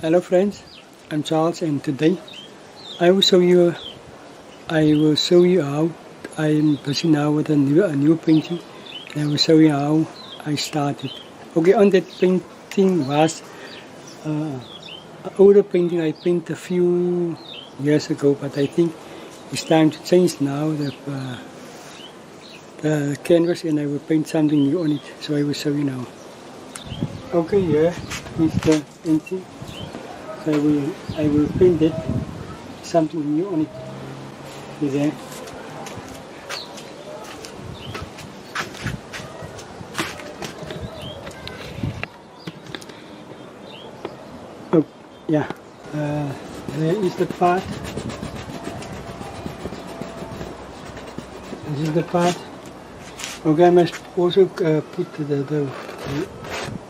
Hello friends, I'm Charles and today I will show you how I am busy now with a new painting, and I will show you how I started. Okay, on that painting was an older painting I painted a few years ago, but I think it's time to change now the canvas, and I will paint something new on it, so I will show you now. Okay, here is the painting. So I will paint it, something new on it. See there. Oh, yeah. There is the part. This is the part. Okay, I must also put the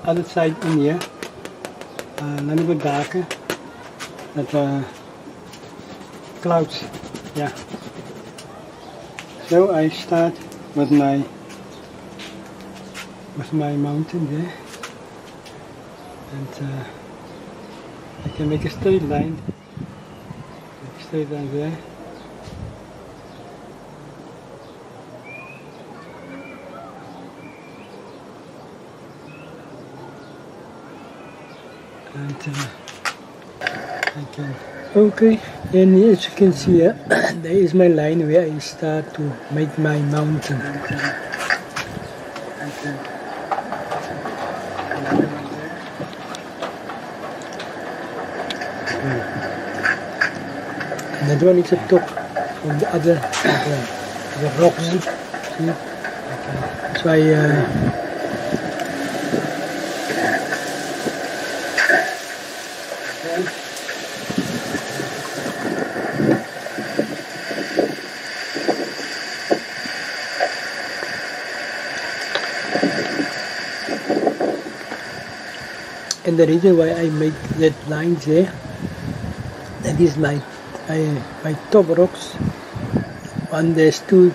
other side in here. A little bit darker. That clouds, yeah. So I start with my mountain there, and I can make a straight line, there. And I can. Okay, and as you can see here, there is my line where I start to make my mountain. And that one is a top from the other, the rocks. See? So and the reason why I make that lines there, that is my top rocks. One, there's three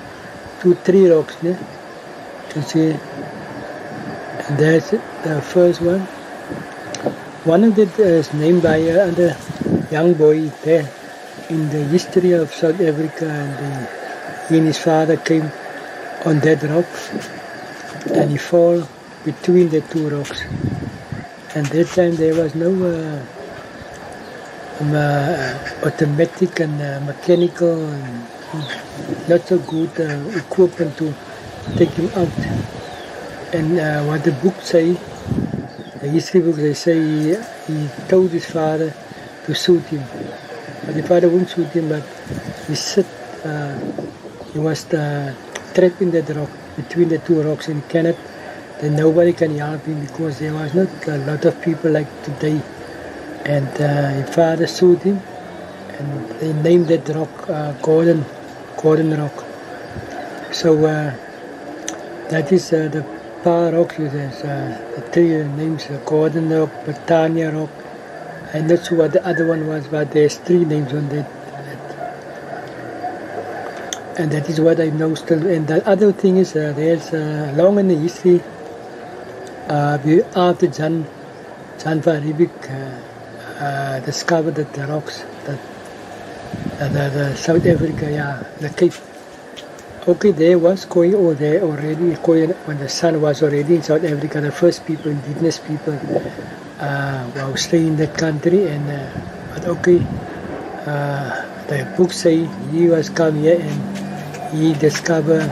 rocks there. You can see, and that's the first one. One of it is named by another young boy there in the history of South Africa, and he and his father came on that rock, and he fell between the two rocks. And that time there was no automatic and mechanical and not so good equipment to take him out. And what the book say, the history books, they say he told his father to shoot him. But the father wouldn't shoot him, but he was trapped in that rock, between the two rocks, and cannot. Then nobody can help him because there was not a lot of people like today. And his father sued him, and they named that rock Gordon Rock. So that is the Paarl Rock. There's the three names: Gordon Rock, Britannia Rock. I'm not sure what the other one was, but there's three names on that. And that is what I know still. And the other thing is there's long in the history. After John van Riebeeck discovered that the rocks, the South Africa, yeah, the Cape. Okay, there was Khoi over there already. Khoi, when the sun was already in South Africa, the first people, indigenous people, were staying in that country. And but okay, the book say he was come here and he discovered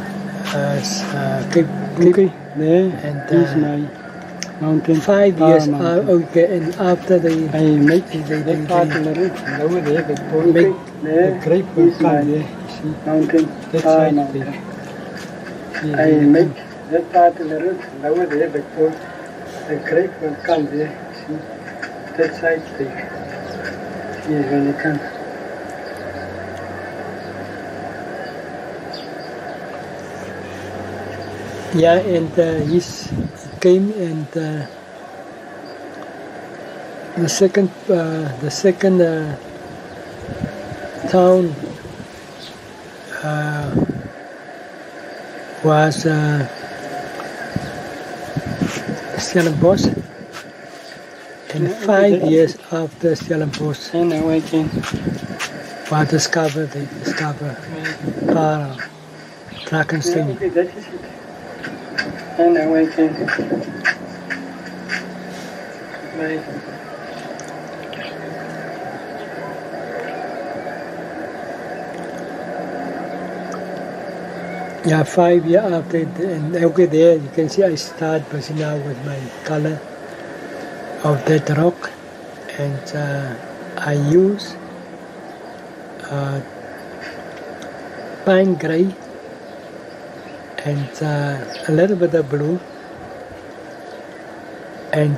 Cape. Okay, there is my mountain. 5 years. Okay, and after they make the part over there, make the grape will come there. See, mountain. That's right. I make that part of the road over there because the grape will come there. See, that side there. See when it comes. Yeah, and he came, and the second town was Stellenbosch, And 5 years after Stellenbosch And awaken. was discovered, they discovered Paarl Mountain. And awaken. Bye. Yeah, 5 years after, and okay, there you can see I start busy now with my color of that rock, and I use pine gray and a little bit of blue and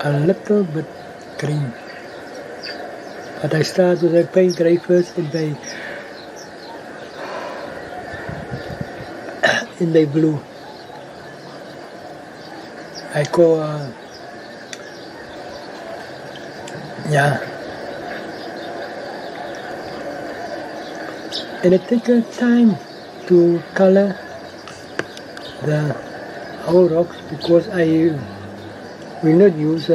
a little bit green. But I start with a pine gray first and in the blue. I go, yeah. And it takes time to color the whole rocks because I will not use,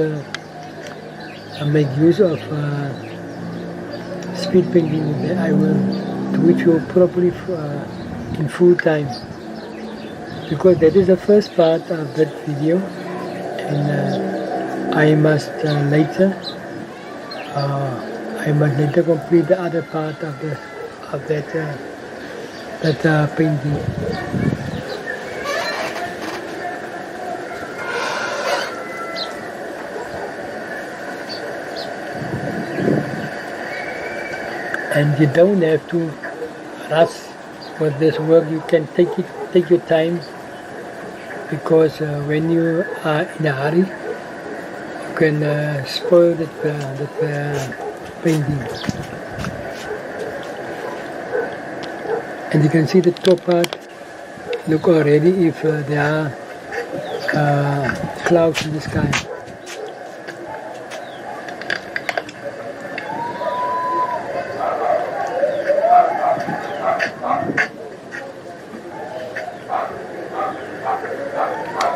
make use of speed painting. I will do it properly in full time. Because that is the first part of that video, and I must later complete the other part of that painting. And you don't have to rush with this work. You can take your time. Because when you are in a hurry, you can spoil the painting. And you can see the top part. Look already if there are clouds in the sky.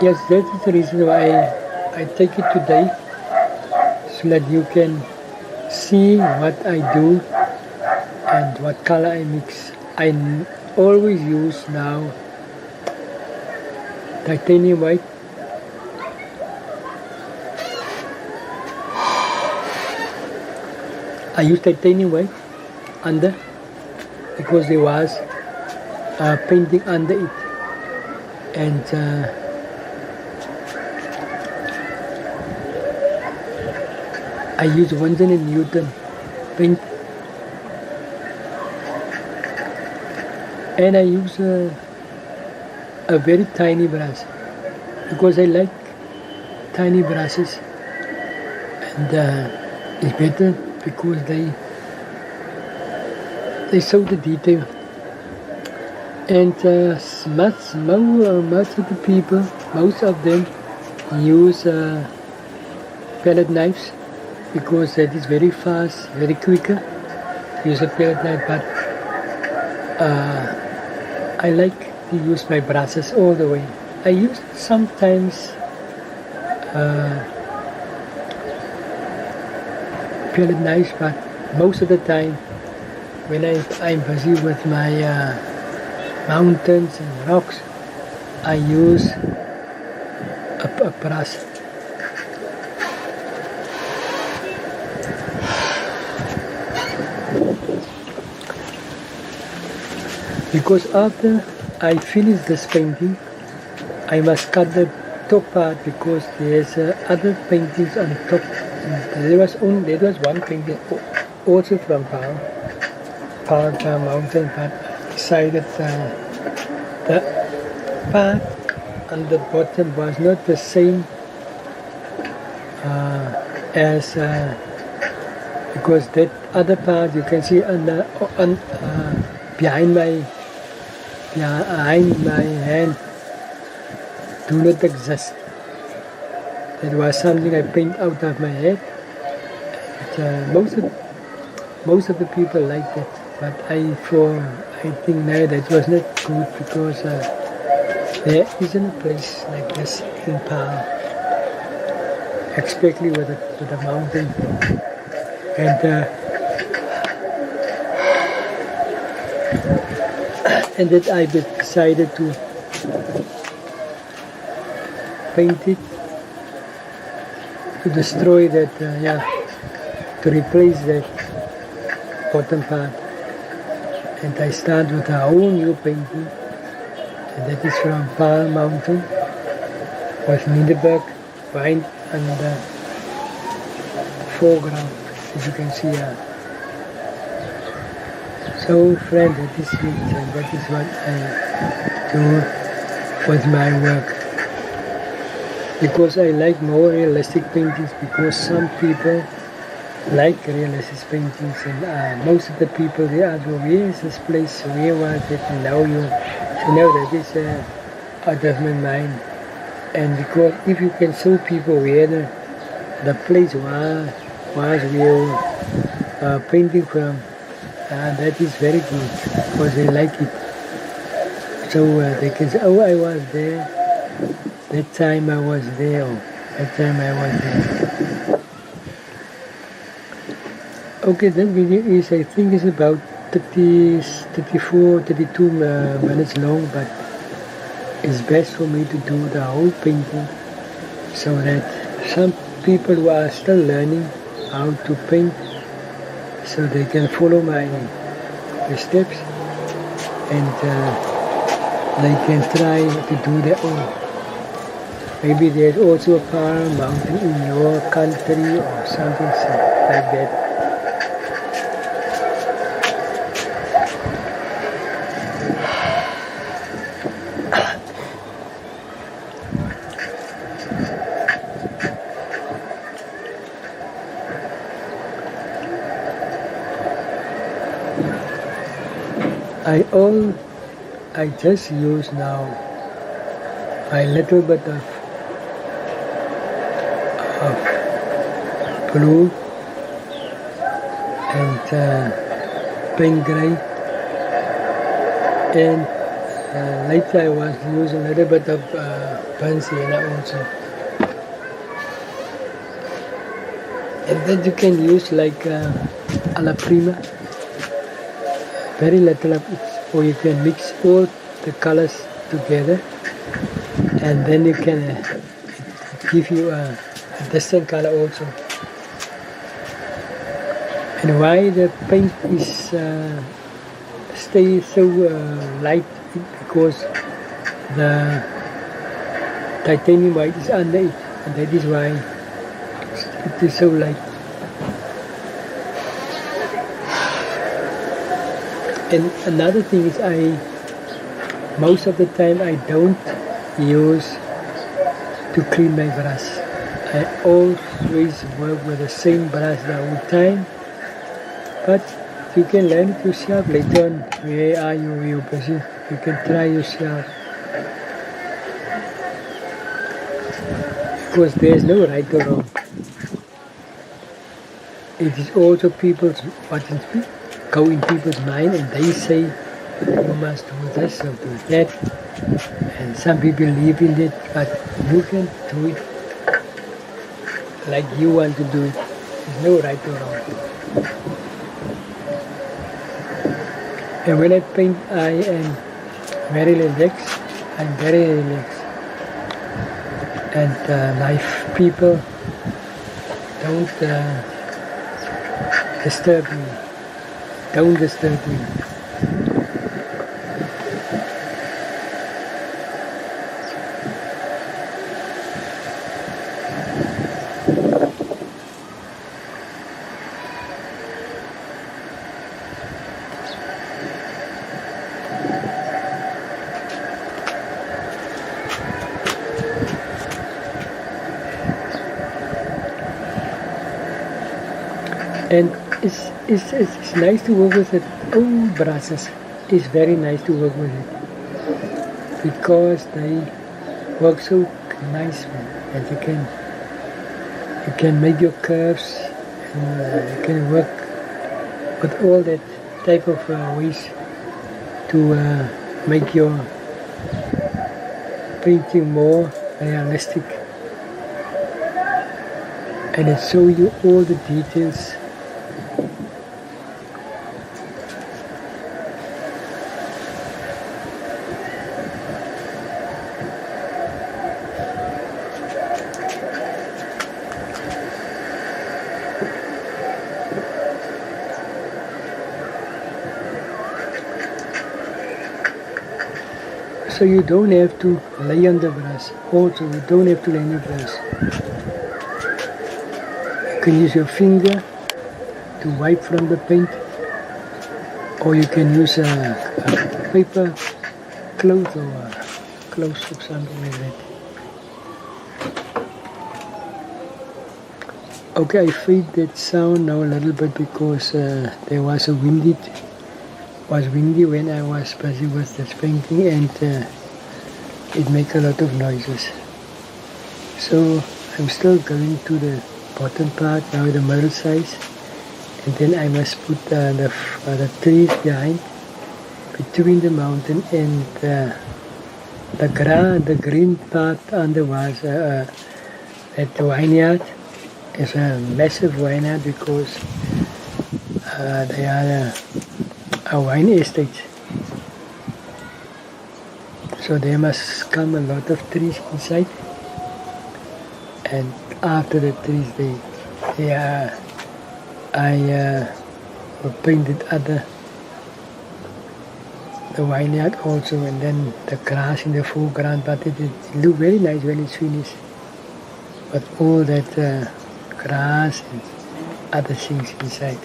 Yes, that is the reason why I take it today, so that you can see what I do and what color I mix. I always use now titanium white, I use titanium white under because there was painting under it, and I use 100 Newton paint, and I use a very tiny brush because I like tiny brushes, and it's better because they show the detail. And most of the people, most of them use palette knives because that is very fast, very quicker. Use a palette knife, but I like to use my brushes all the way. I use sometimes palette knives, but most of the time when I'm busy with my mountains and rocks, I use a brush. Because after I finish this painting, I must cut the top part because there's other paintings on top. There was one painting also from Paarl Mountain, but I decided the part on the bottom was not the same as because that other part you can see behind my hand do not exist. That was something I paint out of my head. And, most of the people liked it, but I think now that was not good because there isn't a place like this in Paarl. especially with the mountain. And that I decided to paint it, to destroy that, to replace that bottom part. And I start with a whole new painting, and that is from Paarl Mountain, with Lindeberg vine in the foreground, as you can see. So friend, that is it, and that is what I do with my work. Because I like more realistic paintings, because some people like realistic paintings, and most of the people they ask, well, where is this place, where was it, and now that is out of my mind. And because if you can show people where the place was where you painting from, that is very good, because they like it. So they can say, oh, I was there, that time I was there, or that time I was there. Okay, that video is, I think, is about 32 minutes long, but it's best for me to do the whole painting, so that some people who are still learning how to paint, so they can follow my steps, and they can try to do their own. Maybe there's also a Paarl Mountain in your country or something like that. I just use now a little bit of blue and pink gray, and later I was using a little bit of burnt sienna also. And then you can use like alla prima, very little of it, or you can mix all the colors together, and then you can give you a distinct color also. And why the paint is stay so light, because the titanium white is under it, and that is why it is so light. And another thing is, most of the time I don't use to clean my brush. I always work with the same brush the whole time, but you can learn it yourself later on. Where are you busy? You can try yourself, because there's no right or wrong. It is also what go in people's mind, and they say you must do this or do that, and some people believe in it, but you can do it like you want to do it. There's no right or wrong. And when I paint, I am very relaxed. I'm very relaxed, and my people don't disturb me. Don't disturb me. And it's nice to work with it. Old brushes. It's very nice to work with it, because they work so nicely, and you can make your curves, and you can work with all that type of ways to make your painting more realistic. and it shows you all the details. So you don't have to lay on the brush. Also, you don't have to lay on the brush. You can use your finger to wipe from the paint, or you can use a paper cloth or a cloth or something like that. Okay, I fade that sound now a little bit because there was windy when I was busy with this painting, and it makes a lot of noises. So I'm still going to the bottom part, now the middle size, and then I must put the trees behind, between the mountain and the green part on the was at the vineyard. Is a massive vineyard because they are a wine estate. So there must come a lot of trees inside, and after the trees I painted the vineyard also, and then the grass in the foreground, but it looked very nice when it's finished. But all that grass and other things inside.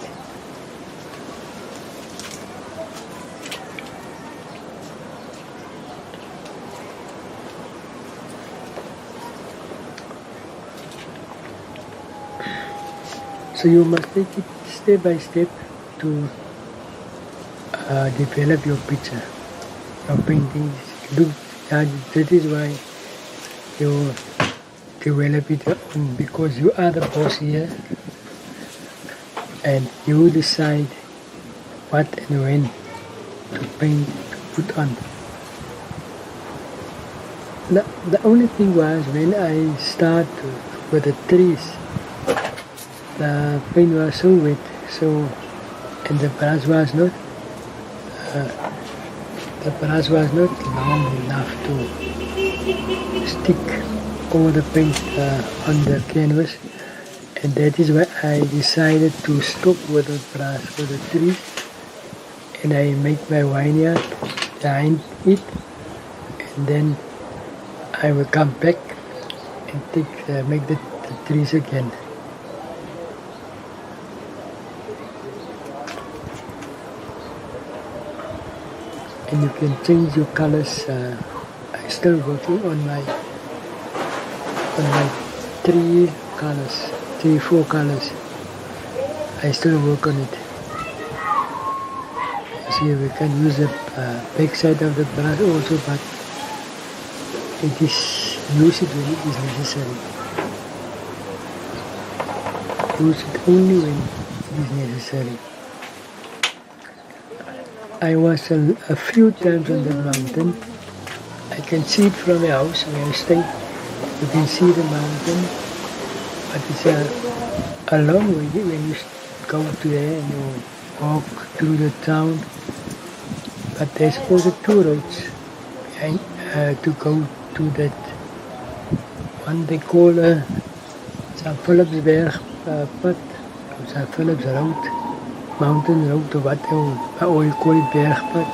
So you must take it step by step to develop your picture, your paintings. That is why you develop it because you are the boss here, and you decide what and when to paint, to put on. The only thing was when I start with the trees, the paint was so wet, and the brush was not long enough to stick all the paint on the canvas, and that is why I decided to stop with the brush for the trees, and I make my vineyard behind it, and then I will come back and make the trees again. And you can change your colors. I'm still working on my 4 colors. I still work on it. See, we can use the back side of the brush also, but use it when it is necessary. Use it only when it is necessary. I was a few times on the mountain. I can see it from my house where I stay. You can see the mountain, but it's a long way when you go to there and you walk through the town. But there's also 2 roads behind, to go to that one they call St. Philipsberg pad, St. Philips Road, Mountain Road, or whatever, or you call it Bergpad.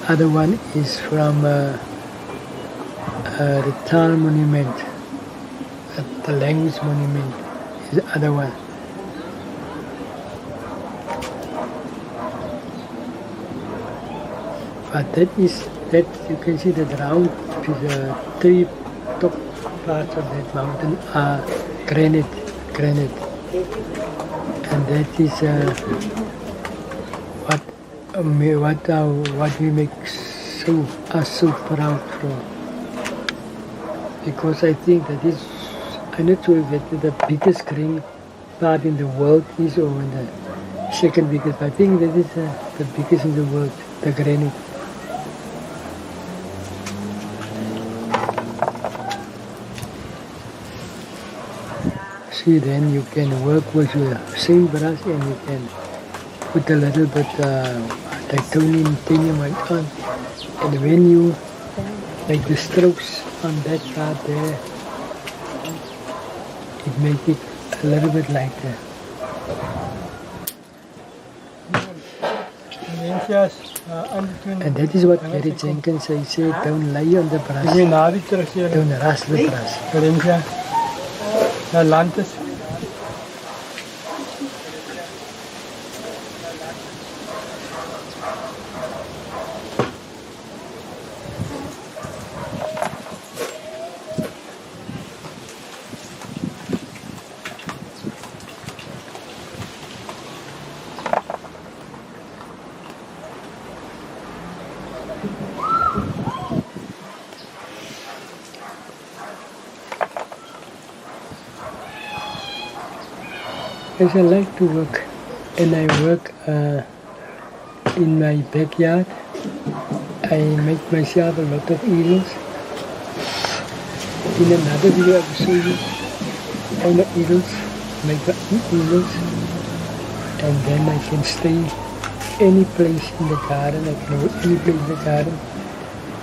The other one is from the Taal Monument, the language monument is the other one. But that you can see that round, the 3 top parts of that mountain are granite, and that is what we make us so proud for. Because I think that is, I'm not sure if that the biggest green part in the world is, or in the second biggest. I think that is the biggest in the world, the granite. See, then you can work with your same brush and you can put a little bit titanium white on. And when you make the strokes on that part there, it makes it a little bit lighter. And that is what Gary Jenkins said. He said, don't lay on the brush, don't rush the brush. Yes, I like to work, and I work in my backyard. I make myself a lot of eels. In another video I will show you all the eels, make the eels, and then I can stay any place in the garden. I can go any place in the garden,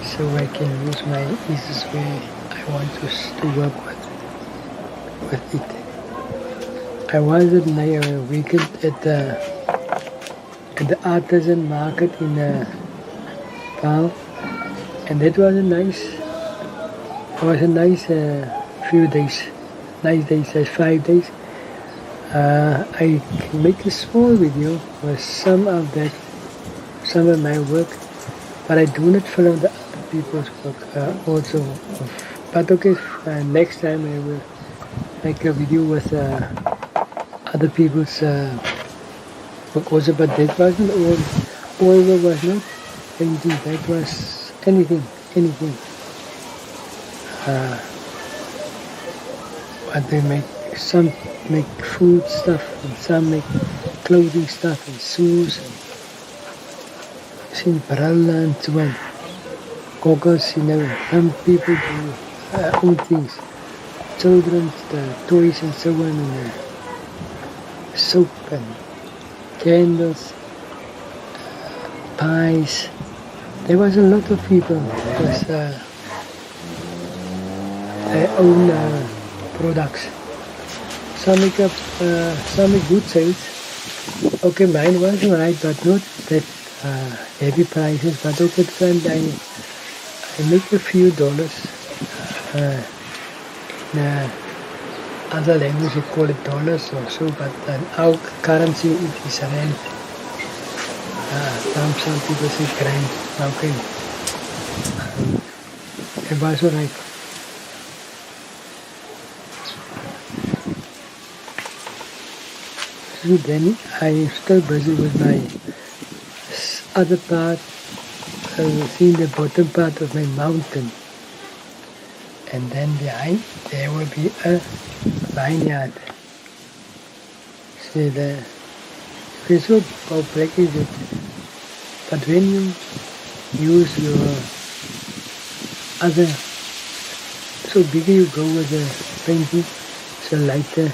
so I can use my easels where I want to work with it. I was at my weekend at the artisan market in Paarl, and that was a nice few days, nice days, 5 days. I can make a small video with some of my work, but I do not film the other people's work also. But okay, next time I will make a video with other people's work also, but that wasn't all was not painting, that was anything. But they make, some make food stuff, and some make clothing stuff, and shoes, and paralla and so on. Goggles, some people do own things, children's toys and so on, and soap and candles, pies. There was a lot of people with their own products. Some make good sales. Okay, mine was right, but not that heavy prices. But okay, friend, I make a few dollars. In other language, you call it dollars or so, but our currency it is rand. Some people say grand. Okay. It was alright. So then I still busy with my other part, seeing the bottom part of my mountain. And then behind there will be a vineyard. See there. This is how black is it. But when you use your other, so bigger you go with the painting, so lighter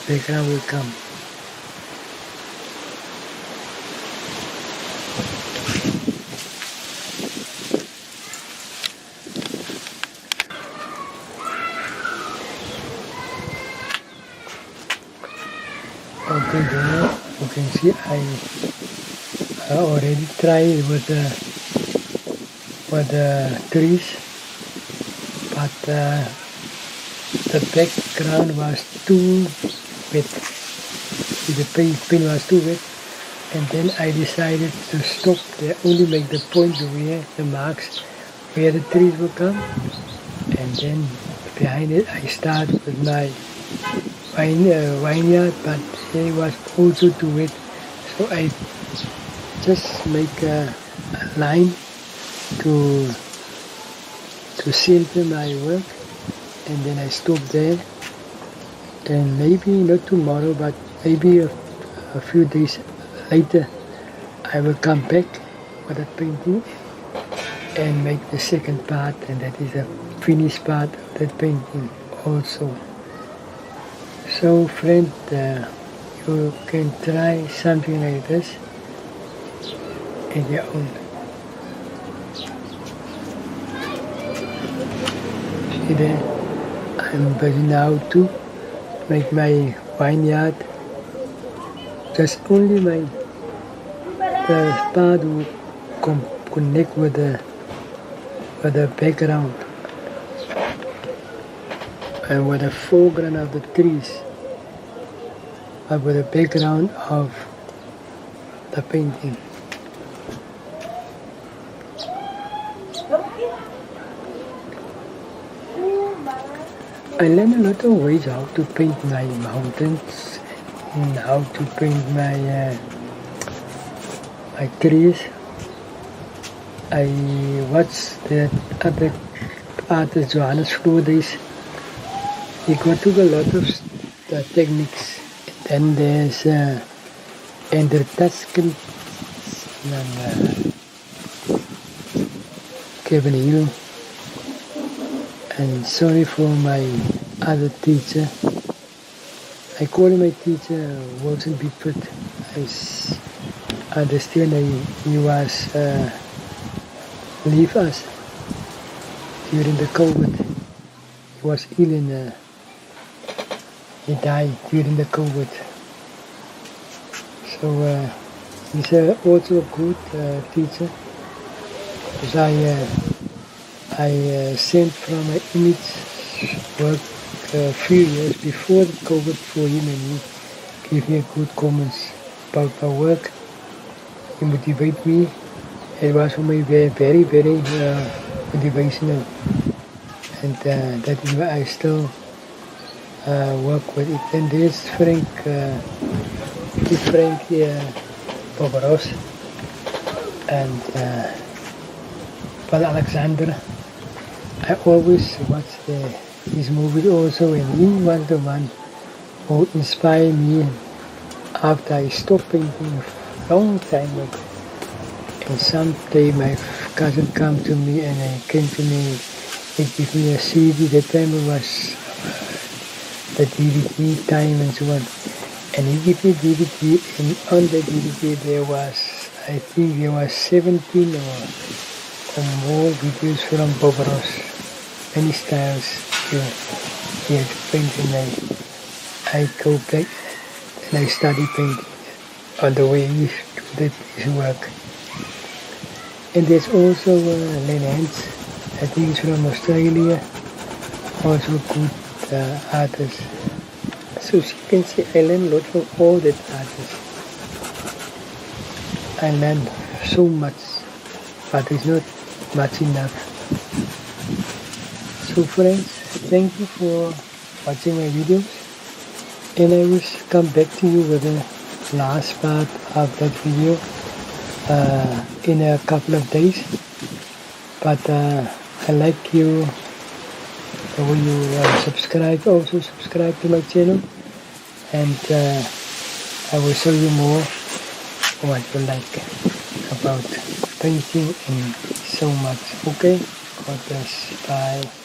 background will come. Okay, there you can see I already tried with the trees, but the background was too wet. The paint was too wet, and then I decided to stop there, only make the point where the marks where the trees will come, and then behind it I start with my vineyard, but it was also too wet, so I just make a line to center my work, and then I stop there, and maybe not tomorrow, but maybe a few days later I will come back with that painting and make the second part, and that is a finished part of that painting also. So friend, you can try something like this in your own. See there, I'm busy now to make my vineyard. Just only the part who connect with the background and with the foreground of the trees, but with the background of the painting. I learned a lot of ways how to paint my mountains and how to paint my trees. I watched the other artist Johannes Floordays. He took a lot of techniques. Then there's Ender Tuscan and Kevin Hill. And sorry for my other teacher. I call him my teacher, Wilson Bigfoot. I understand he was leave us during the COVID. He was ill and he died during the COVID. So he's also a good teacher. Because I sent from my image work a few years before the COVID for him, and he gave me good comments about my work. He motivated me. It was for me very, very, very motivational, and that is why I still work with it. And there's Frank Bobaros and Paul Alexander. I always watch his movies also, and he was the one who inspired me after I stopped painting a long time ago. And someday my cousin came to me and he gave me a CD. That time it was the DVD time and so on. And he gave me DVD, and on the DVD I think there was 17 or more videos from Bob Ross. Many styles he had painted, and I go back and I study painting on the way he did his work. And there's also Len Hance, I think he's from Australia, also good artist. So you can see I learned a lot from all that artists. I learned so much, but it's not much enough. So friends, thank you for watching my videos, and I will come back to you with the last part of that video in a couple of days. But I like you when you subscribe, also subscribe to my channel, and I will show you more what you like about painting and so much. Okay, God bless. Bye.